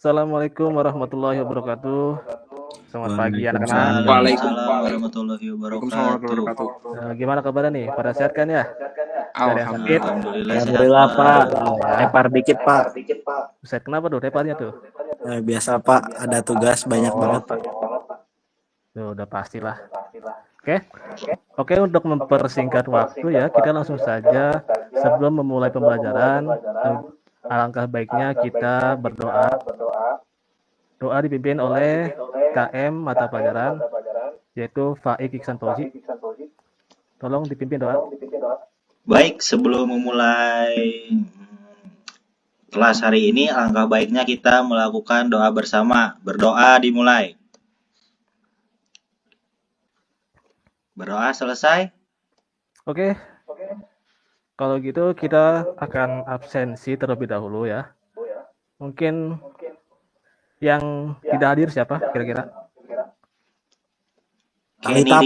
Assalamualaikum warahmatullahi wabarakatuh. Selamat pagi anak-anak. Waalaikumsalam warahmatullahi wabarakatuh. Gimana kabarnya nih? Pada sehat kan ya? Gak ada yang sakit? Alhamdulillah sehat, Alhamdulillah Pak. Ya. Tepar dikit Pak. Buset, kenapa tuh teparnya tuh? Biasa Pak, ada tugas banyak banget Pak. Tuh, udah pastilah. Oke, untuk mempersingkat waktu ya, kita langsung saja sebelum memulai pembelajaran. Alangkah baiknya kita berdoa. Doa dipimpin oleh KM mata pelajaran, yaitu Faik Iksan Fauzi. Tolong dipimpin doa. Baik, sebelum memulai kelas hari ini, alangkah baiknya kita melakukan doa bersama. Berdoa dimulai. Berdoa selesai. Oke. Kalau gitu kita akan absensi terlebih dahulu ya. Mungkin yang tidak hadir siapa kira-kira? Talita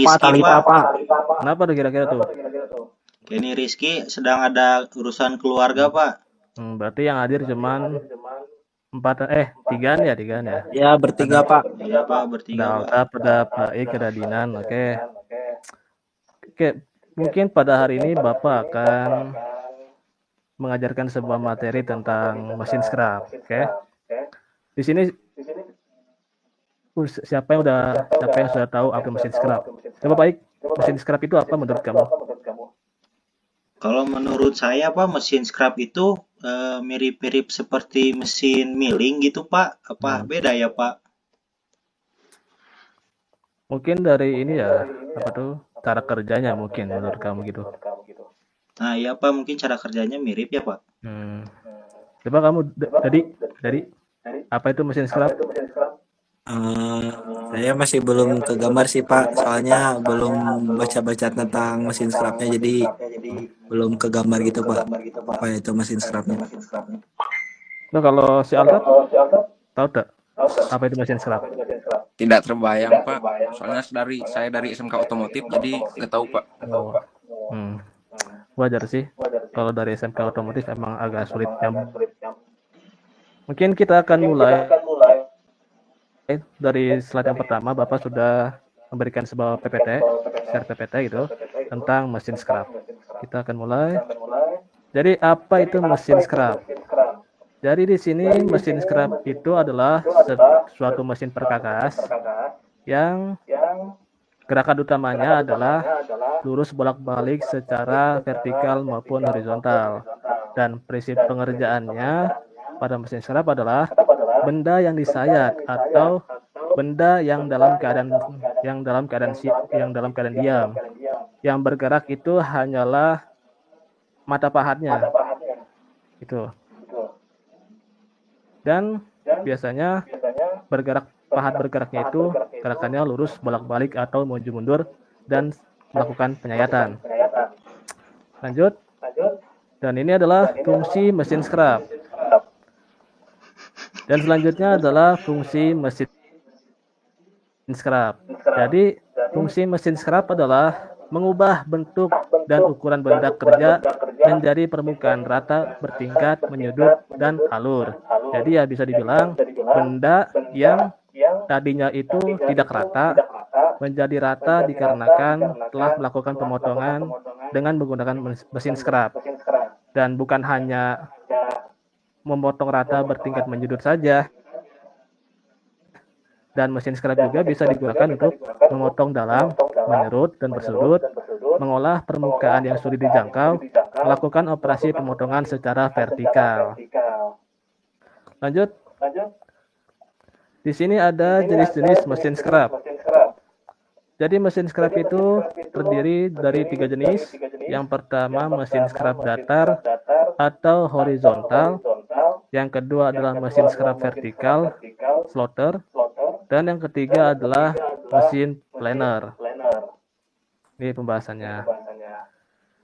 Pak. Kenapa tuh kira-kira tuh? Kenny Rizky sedang ada urusan keluarga, Pak. Berarti yang hadir cuman tigaan ya. Ya, bertiga Pak. Iya, Pak, bertiga, Pak. Ada Pak Ik, ada Dinan. Oke, mungkin pada hari ini Bapak akan mengajarkan sebuah materi tentang mesin scrap. Oke. Di sini siapa yang sudah tahu apa mesin scrap? Coba Pak Ik, mesin scrap itu apa menurut kamu? Kalau menurut saya, Pak, mesin scrap itu mirip-mirip seperti mesin milling gitu, Pak. Apa beda ya, Pak? Mungkin dari ini ya, cara kerjanya mungkin menurut kamu gitu. Nah, iya, Pak, mungkin cara kerjanya mirip ya, Pak. Coba kamu dari apa itu mesin scrap? Saya masih belum kegambar sih Pak, soalnya belum baca-baca tentang mesin scrapnya, jadi belum kegambar gitu Pak. Apa itu mesin scrapnya? Nah, kalau si Alta tahu tak apa itu mesin scrap? Tidak terbayang Pak, soalnya saya dari SMK Otomotif, jadi nggak tahu Pak. Wajar sih, kalau dari SMK Otomotif emang agak sulit ya. Mungkin kita akan mulai dari slide yang pertama. Bapak sudah memberikan sebuah PPT, share PPT gitu, tentang mesin scrap. Kita akan mulai. Jadi apa itu mesin scrap? Jadi di sini mesin scrap itu adalah suatu mesin perkakas yang gerakan utamanya adalah lurus bolak-balik secara vertikal maupun horizontal. Dan prinsip pengerjaannya pada mesin scrap adalah benda yang disayat atau benda yang dalam keadaan diam. Yang bergerak itu hanyalah mata pahatnya. Itu. Dan biasanya pahat bergeraknya itu gerakannya lurus bolak-balik atau maju mundur dan melakukan penyayatan. Lanjut. Dan ini adalah fungsi mesin scrap. Dan selanjutnya adalah fungsi mesin scrap. Jadi fungsi mesin scrap adalah mengubah bentuk dan ukuran benda kerja menjadi permukaan rata, bertingkat, menyudut, dan alur. Jadi ya bisa dibilang benda yang tadinya itu tidak rata menjadi rata dikarenakan telah melakukan pemotongan dengan menggunakan mesin scrap. Dan bukan hanya memotong rata, bertingkat, menyudut saja. Dan mesin scrap juga bisa digunakan untuk memotong dalam, menyerut dan bersudut, mengolah permukaan yang sulit dijangkau, melakukan operasi pemotongan secara vertikal. Lanjut. Di sini ada jenis-jenis mesin scrap. Jadi mesin scrap itu terdiri dari 3 jenis. Yang pertama mesin scrap datar atau horizontal. Yang kedua adalah mesin scrap vertikal, floater. Dan yang ketiga adalah mesin planer. Ini pembahasannya.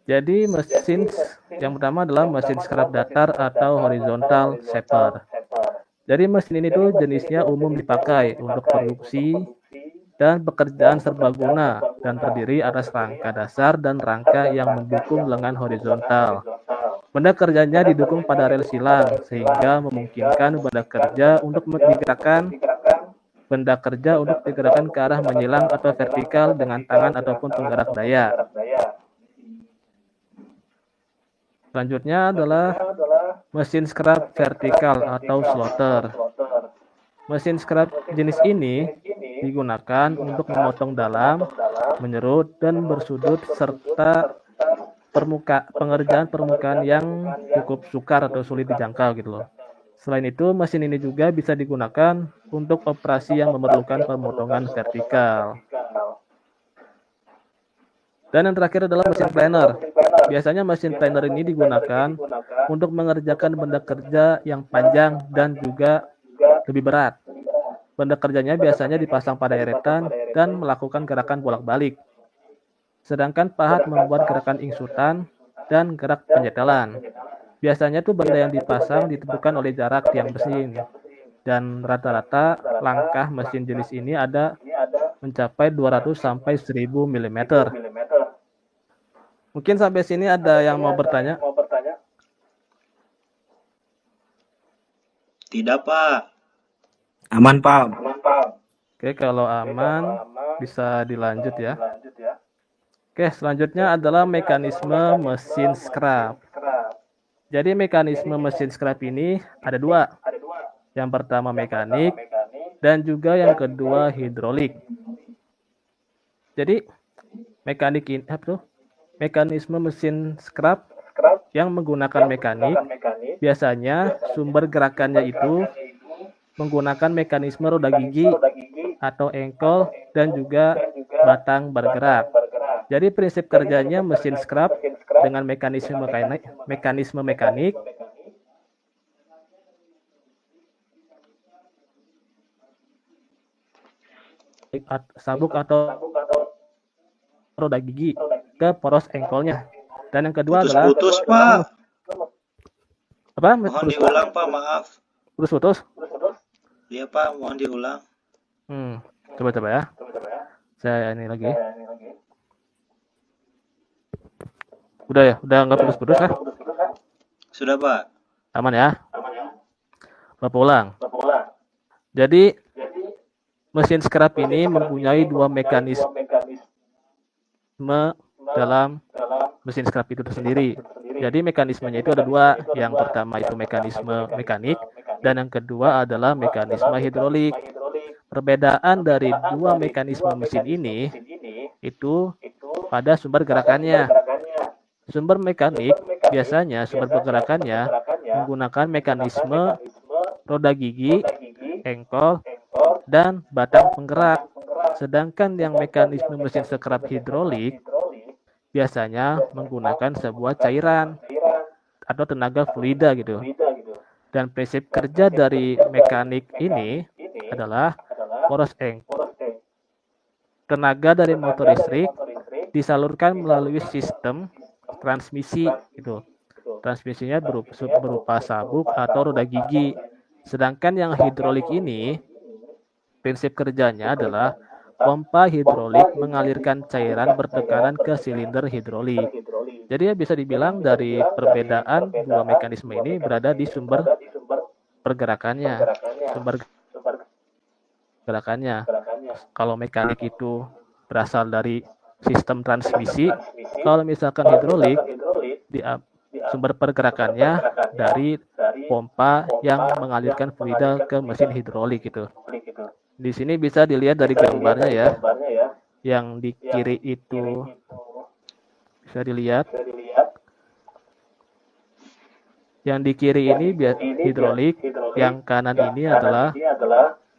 Jadi mesin yang pertama adalah mesin scrap datar atau horizontal shaper. Jadi mesin ini tuh jenisnya umum dipakai untuk produksi dan pekerjaan serbaguna dan terdiri atas rangka dasar dan rangka yang mendukung lengan horizontal. Benda kerjanya didukung pada rel silang, sehingga memungkinkan benda kerja untuk digerakkan ke arah menyilang atau vertikal dengan tangan ataupun penggerak daya. Selanjutnya adalah mesin scrap vertikal atau slotter. Mesin scrap jenis ini digunakan untuk memotong dalam, menyerut, dan bersudut serta pengerjaan permukaan yang cukup sukar atau sulit dijangkau gitu loh. Selain itu, mesin ini juga bisa digunakan untuk operasi yang memerlukan pemotongan vertikal. Dan yang terakhir adalah mesin planer. Biasanya mesin planer ini digunakan untuk mengerjakan benda kerja yang panjang dan juga lebih berat. Benda kerjanya biasanya dipasang pada eretan dan melakukan gerakan bolak-balik. Sedangkan pahat membuat gerakan ingsutan dan gerak penyetelan. Biasanya tuh benda yang dipasang ditentukan oleh jarak tiang mesin. Dan rata-rata langkah mesin jenis ini ada mencapai 200 sampai 1000 mm. Mungkin sampai sini ada yang mau bertanya? Tidak, Pak. Aman, Pak. Oke, kalau aman bisa dilanjut ya. Oke, selanjutnya adalah mekanisme mesin scrap. Jadi mekanisme mesin scrap ini ada dua. Yang pertama mekanik dan juga yang kedua hidrolik. Jadi mekanisme mesin scrap yang menggunakan mekanik biasanya sumber gerakannya itu menggunakan mekanisme roda gigi atau engkol dan juga batang bergerak. Jadi prinsip kerjanya mesin scrap dengan mekanisme mekanik sabuk atau roda gigi ke poros engkolnya. Dan yang kedua adalah Putus-putus, Pak. apa? Mohon diulang, Pak. Maaf. Putus-putus. Iya, Pak. Mohon diulang. Coba ya. Saya ini lagi. Udah ya? Udah nggak putus-putus kah? Sudah, Pak. Aman ya? Bapak ulang. Jadi mesin scrap ini mempunyai dua mekanisme dalam mesin scrap itu tersendiri. Jadi mekanismenya itu ada dua. Yang pertama itu mekanisme mekanik dan yang kedua adalah mekanisme hidrolik. Perbedaan dari dua mekanisme mesin ini itu pada sumber gerakannya. Sumber mekanik biasanya sumber pergerakannya menggunakan mekanisme roda gigi, engkol, dan batang penggerak. Sedangkan yang mekanisme mesin scrap hidrolik biasanya menggunakan sebuah cairan atau tenaga fluida gitu. Dan prinsip kerja dari mekanik ini adalah poros engkol. Tenaga dari motor listrik disalurkan melalui sistem transmisi gitu. Transmisinya berupa sabuk atau roda gigi. Sedangkan yang hidrolik ini prinsip kerjanya adalah pompa hidrolik mengalirkan cairan bertekanan ke silinder hidrolik. Jadi ya bisa dibilang dari perbedaan dua mekanisme ini berada di sumber pergerakannya. Kalau mekanik itu berasal dari sistem transmisi, kalau misalkan hidrolik sumber pergerakannya dari pompa yang mengalirkan fluida ke mesin hidrolik gitu. Di sini bisa dilihat dari gambarnya ya. Yang di kiri itu bisa dilihat. Yang di kiri ini hidrolik, yang kanan ini adalah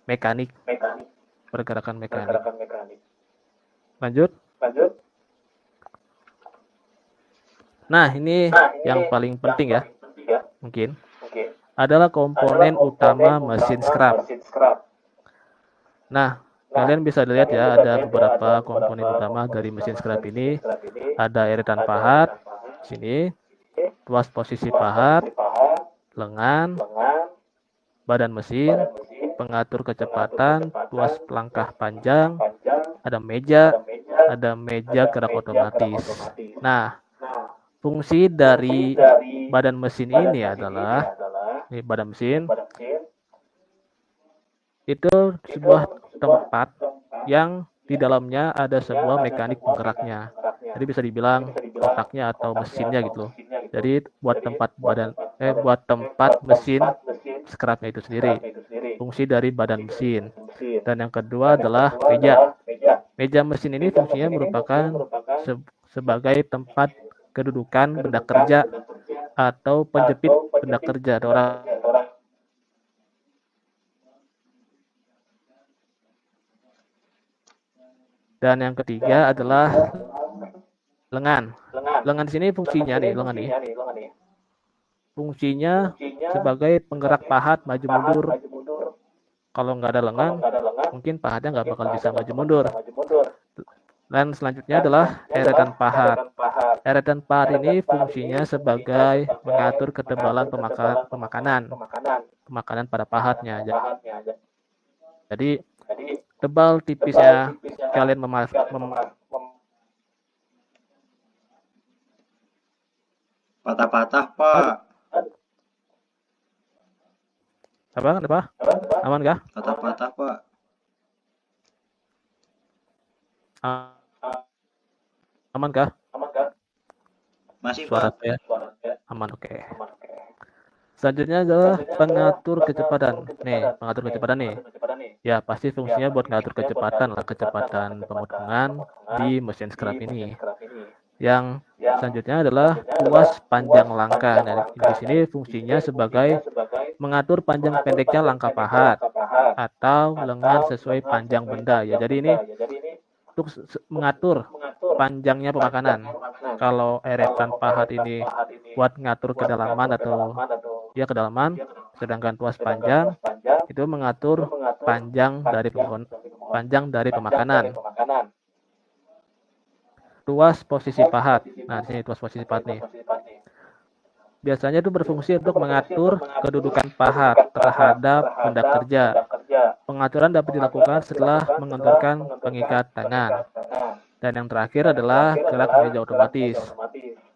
mekanik. Pergerakan mekanik. Lanjut. Nah, ini yang paling penting ya. Mungkin adalah komponen utama mesin scrap. Nah, kalian bisa lihat ya, ada beberapa komponen utama dari mesin scrap ini. Ada eretan pahat, sini, tuas posisi pahat, lengan, badan mesin, pengatur kecepatan, tuas pelangkah panjang, ada meja gerak otomatis. Nah, fungsi dari badan mesin ini adalah badan mesin itu sebuah tempat yang di dalamnya ada sebuah mekanik penggeraknya. Jadi bisa dibilang otaknya atau mesinnya gitu. Jadi buat tempat mesin scrapnya itu sendiri. Fungsi dari badan mesin. Dan yang kedua adalah meja. Meja mesin ini fungsinya merupakan sebagai tempat kedudukan benda kerja atau penjepit benda kerja. Ada orang. Dan yang ketiga adalah lengan. Lengan di sini fungsinya fungsinya sebagai penggerak pahat maju mundur. Kalau nggak ada lengan, mungkin pahatnya nggak bakal bisa maju mundur. Dan selanjutnya adalah eretan pahat. Eretan pahat ini fungsinya sebagai mengatur ketebalan pemakanan pada pahatnya. Jadi tebal tipisnya kalian Patah-patah, Pak. apa? Aman kah? Patah-patah, Pak. Aman kah? Masih, Suara Pak. saya aman, oke. Selanjutnya adalah pengatur kecepatan. Pengatur kecepatan nih. Ya, pasti fungsinya buat ngatur kecepatan pemotongan di mesin scrap ini. Yang selanjutnya adalah tuas panjang langkah. Nah, di sini fungsinya sebagai mengatur panjang pendeknya langkah pahat atau lengan sesuai panjang benda. Ya, jadi ini untuk mengatur panjangnya pemakanan. Kalau eretan pahat ini buat ngatur kedalaman kedalaman, sedangkan tuas panjang itu mengatur panjang dari pemakanan. Tuas posisi pahat. Nah, di sini tuas posisi pahat nih. Biasanya itu berfungsi untuk mengatur kedudukan pahat terhadap benda kerja. Pengaturan dapat dilakukan setelah mengenturkan pengikat tangan. Dan yang terakhir adalah gerak meja otomatis.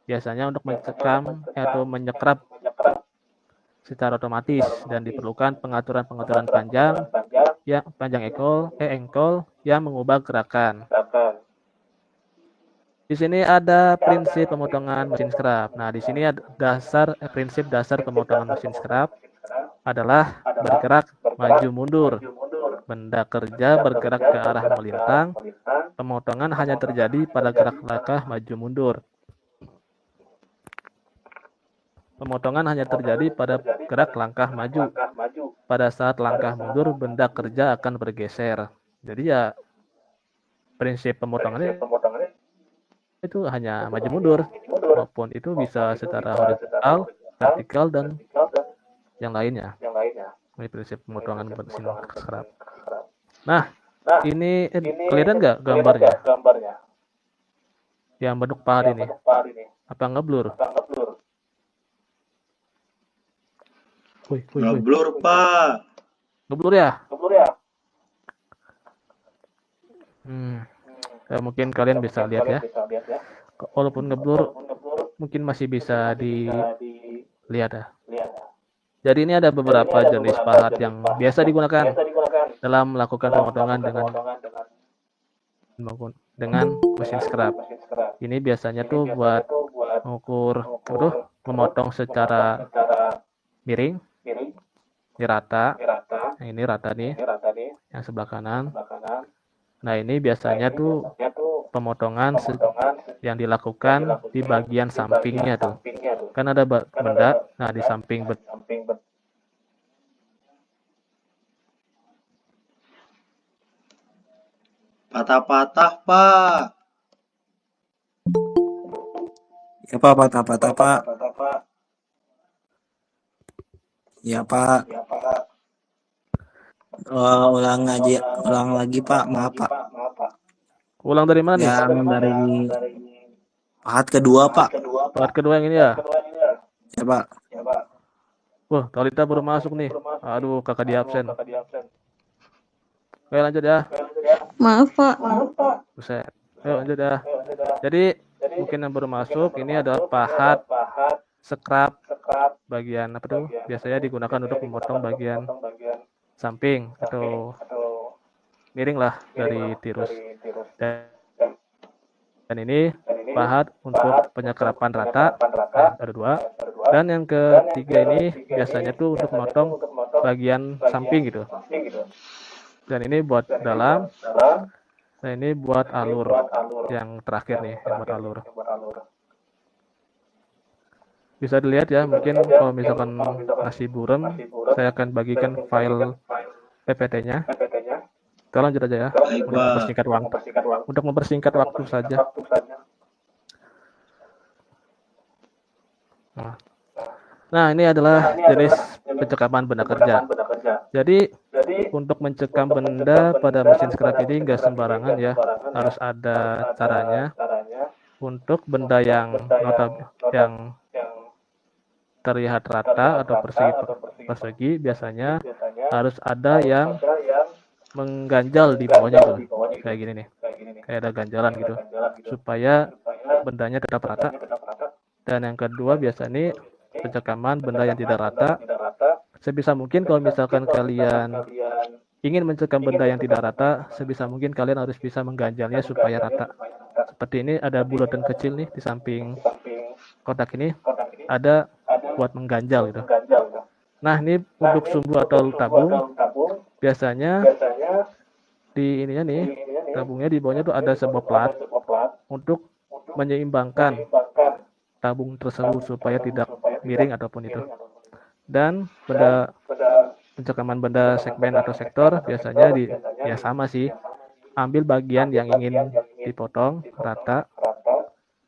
Biasanya untuk mencekam atau menyekrap secara otomatis dan diperlukan pengaturan panjang engkol yang mengubah gerakan. Di sini ada prinsip pemotongan mesin scrap. Nah, di sini ada prinsip dasar pemotongan mesin scrap adalah bergerak maju mundur. Benda kerja bergerak ke arah melintang. Pemotongan hanya terjadi pada gerak langkah maju mundur. Pemotongan hanya terjadi pada gerak langkah maju. Pada saat langkah mundur, benda kerja akan bergeser. Jadi ya prinsip pemotongannya itu hanya maju mundur, maupun itu bisa secara horizontal, vertikal, dan yang lainnya. Ini prinsip pemotongan mesin scrap. Nah, ini kelihatan nggak gambarnya? Yang bentuk pahat ini. Apa ngeblur? Ngeblur, Pak. Ngeblur ya? Mungkin kalian bisa lihat ya. Walaupun ngeblur, mungkin masih bisa dilihat ya. Jadi ini ada beberapa jenis pahat yang biasa digunakan dalam melakukan pemotongan dengan mesin scrap. Ini biasanya tuh buat memotong secara miring, ini rata. Ini rata nih, yang sebelah kanan. Nah, ini biasanya tuh pemotongan yang dilakukan di bagian sampingnya tuh. Kan ada benda, nah di samping Patah-patah, Pak. Ya Pak, patah-patah Pak. Ya Pak. Ulang lagi Pak, maaf Pak. Ulang dari mana nih? Yang dari pahat kedua Pak. Pahat kedua yang ini ya? Ya Pak. Wah, Talita baru masuk nih. Aduh, kakak di absen. Oke, lanjut ya. Maaf Pak. Buset. Ayo lanjut ya. Jadi mungkin yang baru masuk ini adalah pahat scrap bagian apa tuh? Biasanya digunakan untuk memotong bagian samping atau miring lah dari tirus. Dan ini pahat untuk penyekrapan rata, ada 2. Dan yang ketiga ini biasanya tuh untuk memotong bagian samping gitu. Dan ini buat dalam, dan ini buat alur yang terakhir nih, yang buat alur. Bisa dilihat ya, mungkin kalau misalkan masih buram, saya akan bagikan file PPT-nya. Kita lanjut aja ya, Baik, untuk Pak. mempersingkat waktu. Untuk mempersingkat waktu saja. Nah, ini adalah jenis pencekaman benda kerja. Jadi, untuk mencekam benda pada mesin scrap ini nggak sembarangan ya, harus ada caranya. Untuk benda yang terlihat rata atau persegi biasanya harus ada yang mengganjal di bawahnya tuh, kayak gini nih, kayak ada ganjalan gitu, supaya bendanya tetap rata. Dan yang kedua biasanya pencekaman benda yang tidak rata. Sebisa mungkin kalau misalkan kalian ingin mencekam benda yang tidak rata, sebisa mungkin kalian harus bisa mengganjalnya supaya rata. Seperti ini ada bulatan kecil nih di samping kotak ini, ada buat mengganjal gitu. Nah, ini untuk sumbu atau tabung, biasanya di ininya nih, tabungnya di bawahnya tuh ada sebuah plat untuk menyeimbangkan tabung tersebut supaya tidak miring ataupun itu. Dan benda pencekaman benda segmen atau sektor biasanya ya sama sih, ambil bagian yang ingin dipotong rata,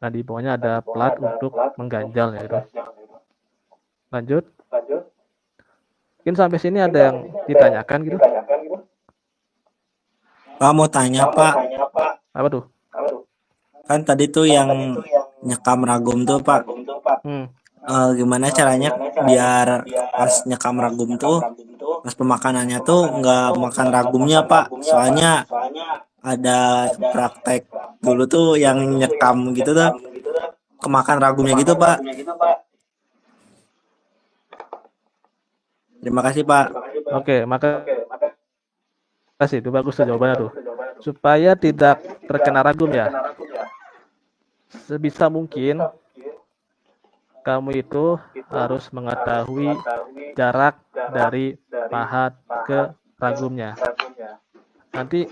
nah di bawahnya ada plat untuk mengganjal ya gitu. Lanjut. Mungkin sampai sini ada yang ditanyakan gitu. Pak mau tanya Pak, Apa tuh? kan tadi tuh yang nyekam ragum tuh Pak, gimana caranya biar pas nyekam ragum tuh, pas pemakanannya tuh nggak makan ragumnya Pak, soalnya ada praktek dulu tuh yang nyekam gitu tuh kemakan ragumnya gitu Pak. Terima kasih Pak. Oke, makasih. Itu bagus tuh jawabannya tuh. Supaya tidak terkena ragum ya. Sebisa mungkin kamu itu harus mengetahui jarak dari pahat ke ragumnya. Nanti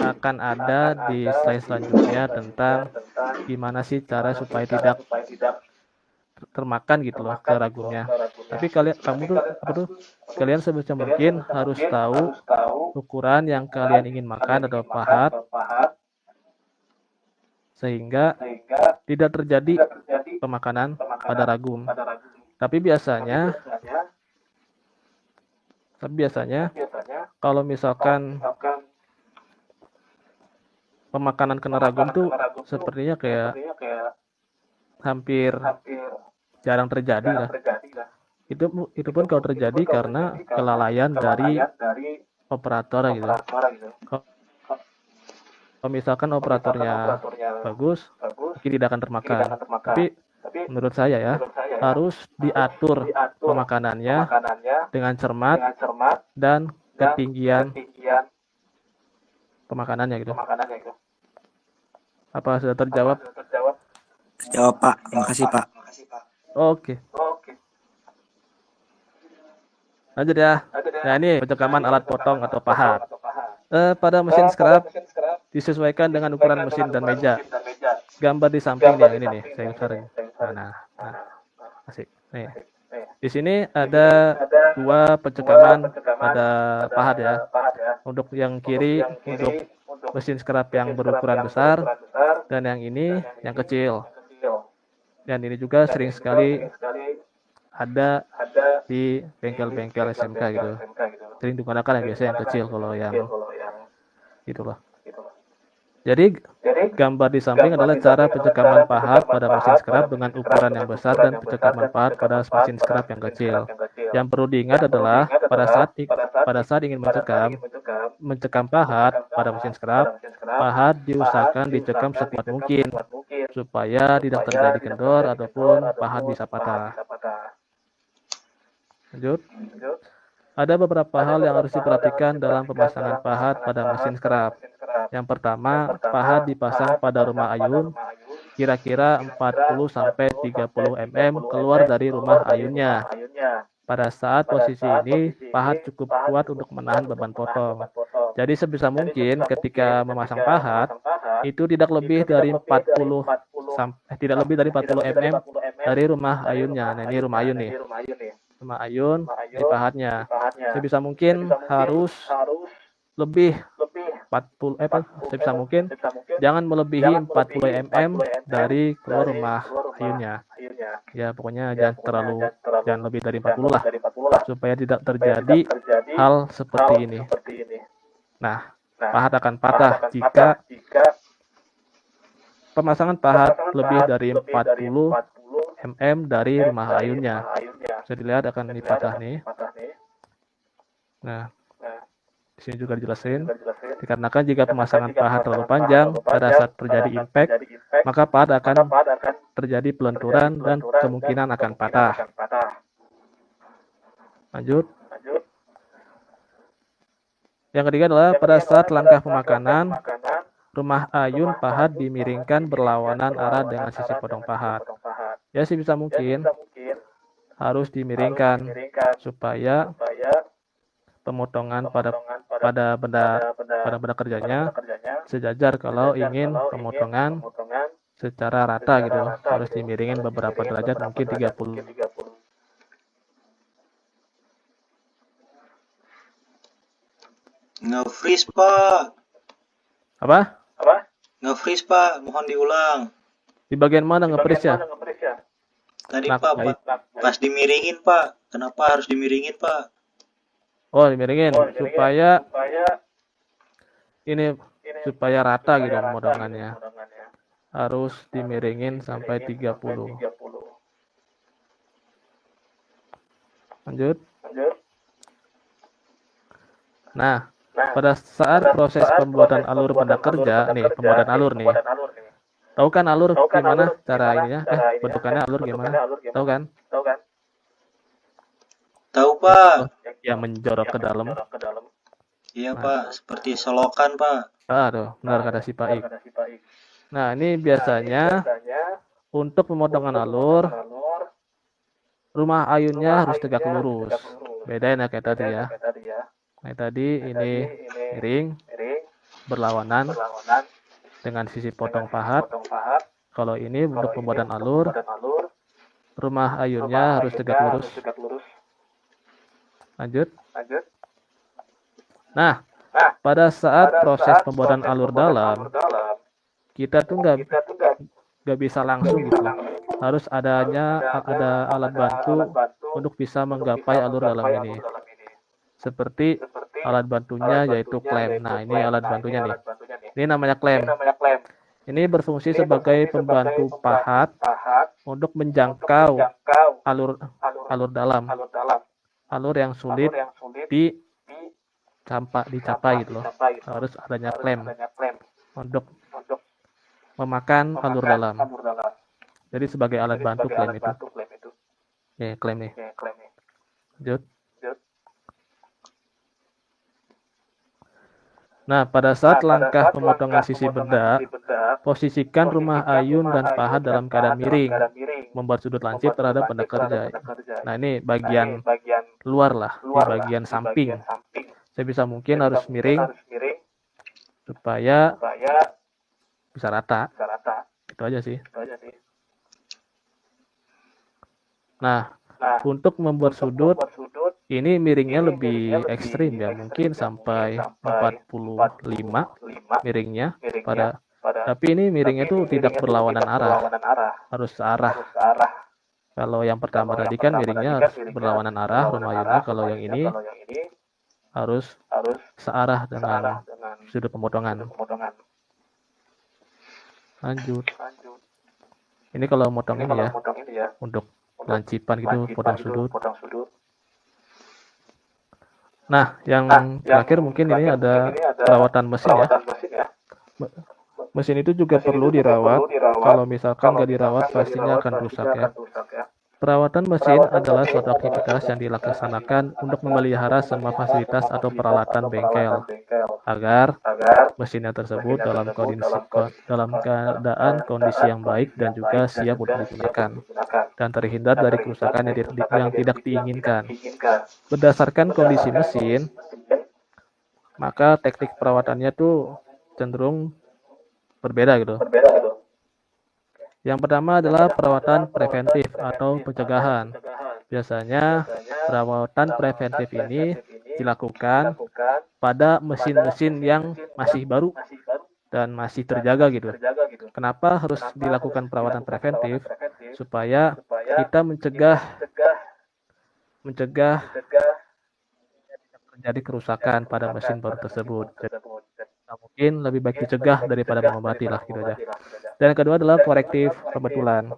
akan ada di slide selanjutnya tentang gimana sih cara supaya tidak termakan gitu loh ke ragumnya. Tapi kalian sebisa mungkin harus tahu ukuran yang kalian ingin makan atau pahat, sehingga tidak terjadi pemakanan pada ragum. Tapi biasanya kalau misalkan pemakanan kena ragum tuh sepertinya kayak hampir jarang terjadi lah. Itu pun kalau terjadi karena kelalaian dari operator gitu. Kalau misalkan operatornya bagus, mungkin tidak akan termakan. Tapi menurut saya ya, harus diatur pemakanannya dengan cermat dan ketinggian pemakanannya gitu. Apa sudah terjawab? Jawab Pak, makasih Pak. Oke. Lanjut ya. Nah, ini pencekaman alat potong atau pahat. Pada mesin scrap disesuaikan dengan ukuran mesin dan meja. Gambar di samping nih, yang ini nih, saya usahain. Nah, asik. Nih. Di sini ada 2 pencekaman pada pahat ya. Untuk yang kiri untuk mesin scrap yang berukuran besar, dan yang ini yang kecil. Dan ini juga sering sekali ada di bengkel-bengkel SMK gitu. Sering digunakan yang biasa yang kecil, kalau yang gitu loh. Jadi gambar di samping adalah cara pencekaman pahat pada mesin scrap dengan ukuran yang besar dan pencekaman pahat pada mesin scrap yang kecil. Yang perlu diingat adalah pada saat ingin mencekam pahat pada mesin scrap, pahat diusahakan dicekam sekuat mungkin supaya tidak terjadi kendor ataupun pahat bisa patah. Lanjut. Ada beberapa hal yang harus diperhatikan dalam pemasangan pahat pada mesin scrap. Yang pertama, pahat dipasang pada rumah ayun kira-kira 40-30 mm keluar dari rumah ayunnya. Pada saat posisi ini, pahat cukup kuat untuk menahan beban potong. Jadi sebisa mungkin ketika memasang pahat, itu tidak lebih dari 40 mm dari rumah ayunnya. Nah, ini rumah ayun nih. Rumah ayun, ini pahatnya. Sebisa mungkin harus lebih 40 sebisa mungkin jangan melebihi 40 mm dari keluar rumah ayunnya. Ya, pokoknya jangan lebih dari 40 lah supaya tidak terjadi hal seperti ini. Nah, pahat akan patah jika pemasangan pahat lebih dari 40 mm dari rumah ayunnya. Bisa dilihat akan ini patah nih. Nah, di sini juga dijelasin, dikarenakan jika pemasangan pahat terlalu panjang pada saat terjadi impact, maka pahat akan terjadi pelenturan dan kemungkinan akan patah. Lanjut. Yang ketiga adalah pada saat langkah pemakanan, rumah ayun pahat dimiringkan berlawanan arah dengan sisi potong pahat. Ya, sebisa mungkin harus dimiringkan supaya pemotongan pada benda kerjanya sejajar. Kalau ingin pemotongan secara rata gitu, harus dimiringin beberapa derajat, mungkin 30. Nge-freeze, Pak. Apa? Nge-freeze, Pak. Mohon diulang. Di bagian mana nge-freeze ya? Tadi, Pak, pas dimiringin, Pak. Kenapa harus dimiringin, Pak? Oh, dimiringin supaya supaya rata gitu pemotongannya. Harus dimiringin sampai 30. Lanjut. Nah, pada saat proses pembuatan alur benda kerja, pembuatan alur nih. Tahu kan alur gimana cara ininya? Bentukannya alur gimana? Tahu kan? Tahu, Pak. Yang menjorok ke dalam. Iya, Pak. Seperti selokan, Pak. Tuh, benar kata si Pak Ik. Nah, ini biasanya untuk pemotongan alur, rumah ayunnya harus tegak lurus. Bedain ya kayak tadi ya. Nah, tadi ini miring, berlawanan dengan sisi potong pahat. Kalau ini untuk pembuatan alur, rumah ayunnya harus tegak lurus. Lanjut. Nah, pada saat proses pembuatan alur dalam, kita tuh nggak bisa langsung gitu. Harus ada alat bantu untuk bisa menggapai alur dalam ini. Seperti alat bantunya yaitu klem. Nah, ini alat bantunya nih. Ini namanya klem. Ini berfungsi sebagai pembantu pahat untuk menjangkau alur dalam. Alur yang sulit dicapai gitu loh. Harus adanya klem untuk memakan alur dalam. Jadi sebagai alat bantu klem itu. Ya, klem nih. Lanjut. Nah, pada saat langkah pemotongan sisi benda, posisikan rumah ayun dan pahat dalam keadaan miring, membuat sudut lancip terhadap benda kerja. Nah, ini bagian luar lah, ini bagian samping. Sebisa mungkin harus miring supaya bisa rata. Itu aja sih. Nah, untuk membuat sudut, ini miringnya lebih ekstrim ya, mungkin sampai 45 miringnya tapi ini miringnya tuh tidak berlawanan arah, harus searah. Kalau yang pertama tadi kan miringnya harus berlawanan arah rumah ayunnya, kalau yang ini harus searah dengan sudut pemotongan. Lanjut. Ini kalau motong ini ya, untuk lancipan gitu, potong sudut. Nah, yang terakhir mungkin ini ada perawatan mesin ya. Mesin itu juga perlu dirawat. Kalau misalkan nggak dirawat, pastinya akan rusak ya. Perawatan mesin adalah suatu aktivitas yang dilaksanakan untuk memelihara semua fasilitas atau peralatan bengkel agar mesinnya tersebut dalam keadaan kondisi yang baik dan juga siap untuk digunakan dan terhindar dari kerusakan yang tidak diinginkan. Berdasarkan kondisi mesin, maka teknik perawatannya tuh cenderung berbeda gitu. Yang pertama adalah perawatan preventif atau pencegahan. Biasanya perawatan preventif ini dilakukan pada mesin-mesin yang masih baru dan masih terjaga gitu. Kenapa harus dilakukan perawatan preventif? Supaya kita mencegah terjadi kerusakan pada mesin baru tersebut. Mungkin lebih baik dicegah daripada mengobati lah gitu aja. Dan yang kedua adalah korektif pembetulan.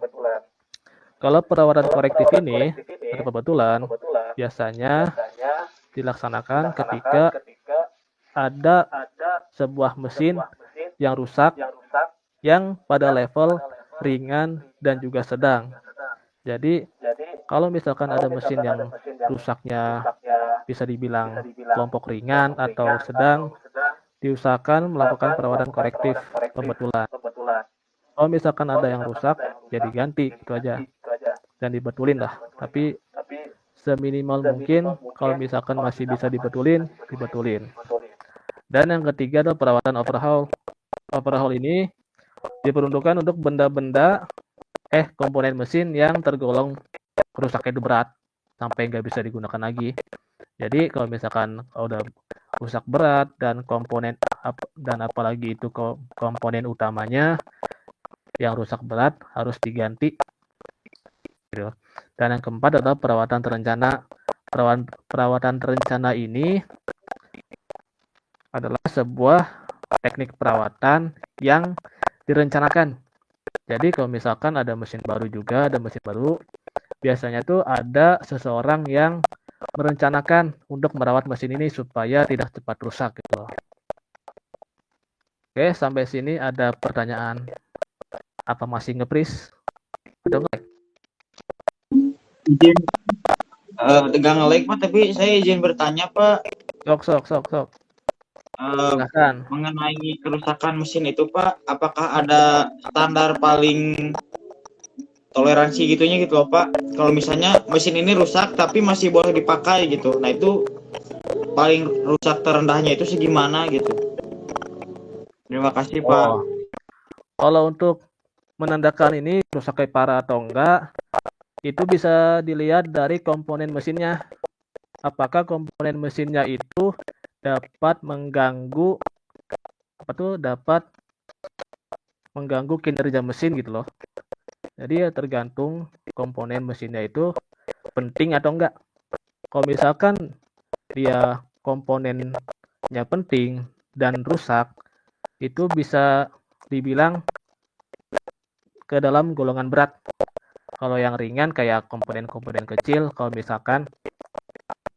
Kalau perawatan korektif ini atau pembetulan biasanya dilaksanakan ketika ada sebuah mesin yang rusak yang pada level ringan dan juga sedang. Jadi kalau misalkan ada mesin yang rusaknya bisa dibilang kelompok ringan atau sedang, diusahakan melakukan perawatan korektif pembetulan. Kalau misalkan ada yang rusak, ya diganti, itu aja. Dan dibetulin lah. Tapi seminimal mungkin, kalau misalkan masih bisa dibetulin. Dan yang ketiga adalah perawatan overhaul. Overhaul ini diperuntukkan untuk benda-benda, komponen mesin yang tergolong rusaknya itu berat, sampai nggak bisa digunakan lagi. Jadi kalau misalkan udah rusak berat dan komponen dan apalagi itu komponen utamanya yang rusak berat harus diganti. Dan yang keempat adalah perawatan terencana. Perawatan terencana ini adalah sebuah teknik perawatan yang direncanakan. Jadi kalau misalkan ada mesin baru, biasanya tuh ada seseorang yang merencanakan untuk merawat mesin ini supaya tidak cepat rusak gitu. Oke, sampai sini ada pertanyaan? Apa masih nge-freeze? Ada nggak? Izin tegang nge-lag Pak, tapi saya izin bertanya Pak. Sok. Silakan. Mengenai kerusakan mesin itu Pak, apakah ada standar paling toleransi gitunya gitu loh Pak? Kalau misalnya mesin ini rusak tapi masih boleh dipakai gitu, nah itu paling rusak terendahnya itu segimana gitu? Terima kasih Pak. Kalau untuk menandakan ini rusaknya parah atau enggak, itu bisa dilihat dari komponen mesinnya. Apakah komponen mesinnya itu dapat mengganggu kinerja mesin gitu loh. Jadi ya tergantung komponen mesinnya itu penting atau enggak. Kalau misalkan dia komponennya penting dan rusak, itu bisa dibilang ke dalam golongan berat. Kalau yang ringan kayak komponen-komponen kecil, kalau misalkan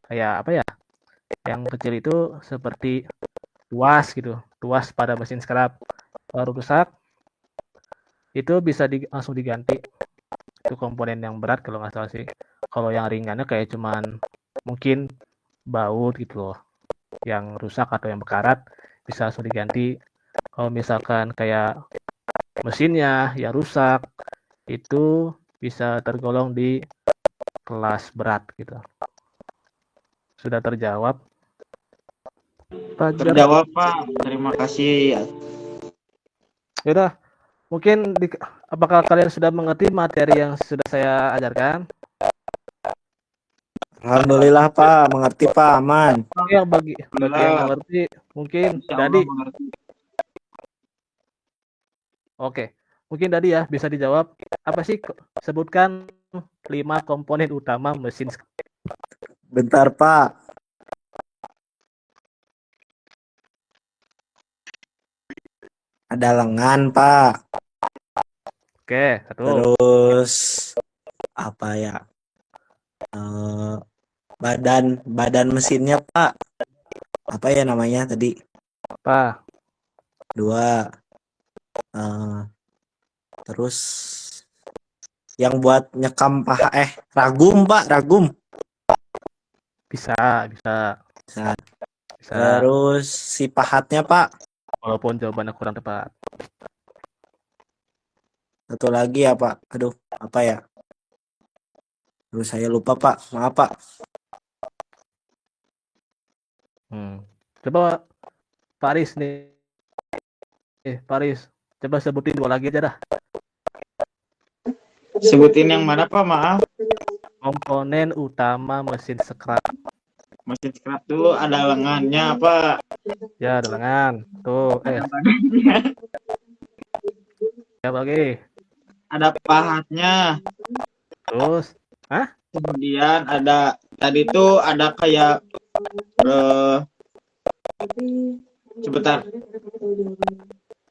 kayak yang kecil itu seperti tuas pada mesin scrap. Kalau rusak, itu bisa langsung diganti. Itu komponen yang berat kalau nggak salah sih. Kalau yang ringannya kayak cuman mungkin baut gitu loh, yang rusak atau yang berkarat bisa langsung diganti. Kalau misalkan kayak mesinnya yang rusak, itu bisa tergolong di kelas berat gitu. Sudah terjawab? Terjawab Pak, terima kasih. Yaudah, mungkin apakah kalian sudah mengerti materi yang sudah saya ajarkan? Alhamdulillah Pak, mengerti Pak, aman. Yang bagi yang mengerti mungkin Dadi. Oke, mungkin Dadi ya bisa dijawab. Apa sih, sebutkan 5 komponen utama mesin. Bentar Pak. Ada lengan Pak. Oke, satu. Terus apa ya? Eh, badan mesinnya Pak. Apa ya namanya tadi? Apa? 2. Eh, terus yang buat nyekam ragum Pak, ragum. Bisa, bisa, Bisa. bisa. Terus si pahatnya Pak. Walaupun jawabannya kurang tepat. Satu lagi ya Pak. Aduh, apa ya? Terus saya lupa Pak. Maaf Pak. Coba Paris nih. Paris. Coba sebutin 2 lagi aja dah. Sebutin yang mana Pak, maaf. Komponen utama mesin scrap. Mesin scrap tuh ada lengannya Pak. Ya, ada lengan. Tuh, Ada badannya. ya lagi. Ada pahatnya. Terus, Kemudian ada tadi tuh ada kayak sebentar.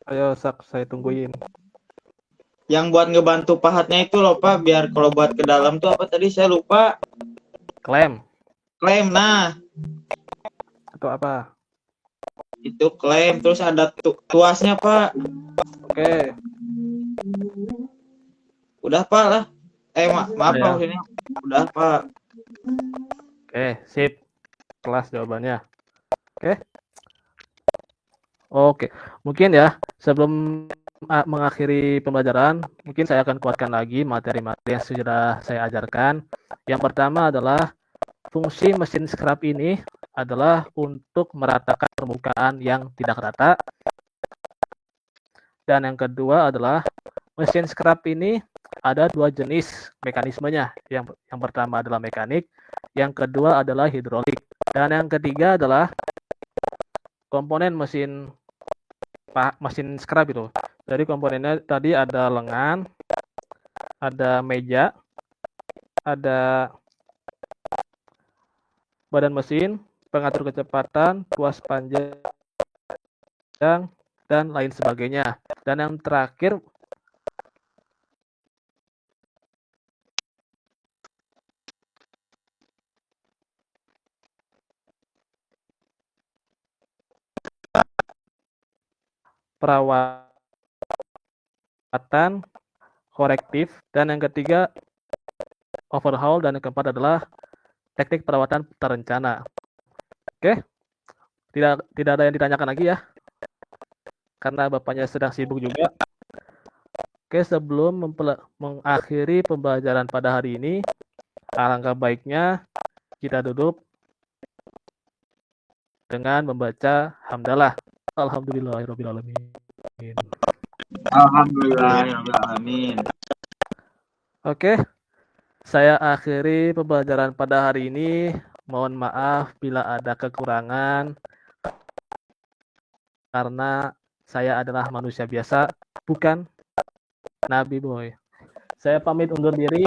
ayo saya tungguin. Yang buat ngebantu pahatnya itu loh Pak, biar kalau buat ke dalam tuh apa tadi saya lupa. Klem Klem, nah atau apa? itu klem. Terus ada tuasnya Pak. Oke. Udah Pak lah. Maaf Udah Pak ya. maksudnya. Udah Pak. Oke, sip. Kelas jawabannya. Oke. Mungkin ya, sebelum mengakhiri pembelajaran, mungkin saya akan kuatkan lagi materi-materi yang sudah saya ajarkan. Yang pertama adalah fungsi mesin scrap ini adalah untuk meratakan permukaan yang tidak rata. Dan yang kedua adalah mesin scrap ini ada 2 jenis mekanismenya. Yang pertama adalah mekanik, yang kedua adalah hidrolik. Dan yang ketiga adalah komponen mesin scrap itu. Jadi komponennya tadi ada lengan, ada meja, ada badan mesin, pengatur kecepatan, tuas panjang, dan lain sebagainya. Dan yang terakhir perawatan korektif, dan yang ketiga overhaul, dan yang keempat adalah teknik perawatan terencana. Oke, tidak ada yang ditanyakan lagi ya, karena bapaknya sedang sibuk juga. Oke, sebelum mengakhiri pembelajaran pada hari ini, alangkah baiknya kita duduk dengan membaca hamdalah. Alhamdulillahirobbilalamin. Alhamdulillahirobbilalamin. Oke, saya akhiri pembelajaran pada hari ini. Mohon maaf bila ada kekurangan, karena saya adalah manusia biasa, bukan Nabi Boy. Saya pamit undur diri.